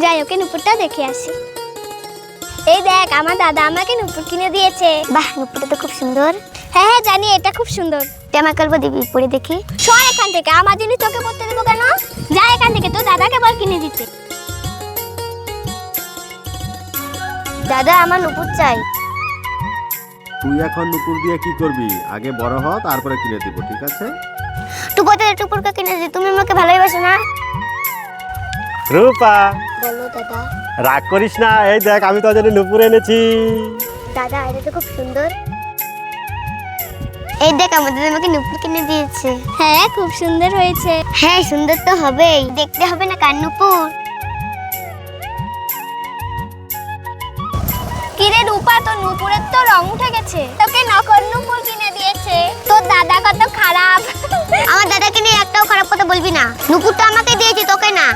যাই ওকে নুপুরটা দেখে আসি। এই দেখ আমার দাদা আমাকে নুপুর কিনে দিয়েছে। বাহ, নুপুরটা তো খুব সুন্দর। হ্যাঁ হ্যাঁ জানি, এটা খুব সুন্দর। জামা কাপড় দিবি, পরে দেখি। সর এখান থেকে, আমার জিনিস তোকে পরতে দেবো কেন? যা এখান থেকে, তোর দাদাকে বল কিনে দিতে। দাদা, আমার নুপুর চাই। তুই এখন নুপুর দিয়ে কি করবি? আগে বড় হ, তারপরে কিনে দিব, ঠিক আছে? টুপুরকে কিনে দিই। তুমি আমাকে ভালোবাসো না? রূপা, বলো দাদা। রাগ করিস না, এই দেখ আমি তোর জন্য নুপুর এনেছি। দাদা, এটা তো খুব সুন্দর। এই দেখ, আমাদের আমাকে নুপুর কিনে দিয়েছে। হ্যাঁ খুব সুন্দর হয়েছে। হ্যাঁ, সুন্দর তো হবেই। দেখতে হবে না কার নুপুর? কিরে রূপা, তোর নুপুরের তো রং উঠে গেছে, তোকে নকল নুপুর কিনে দিয়েছে। তোর দাদা কত খারাপ। আমার দাদাকে নিয়ে একটাও খারাপ কথা বলবি না। নুপুরটা আমাকে দিয়েছে, তোকে না।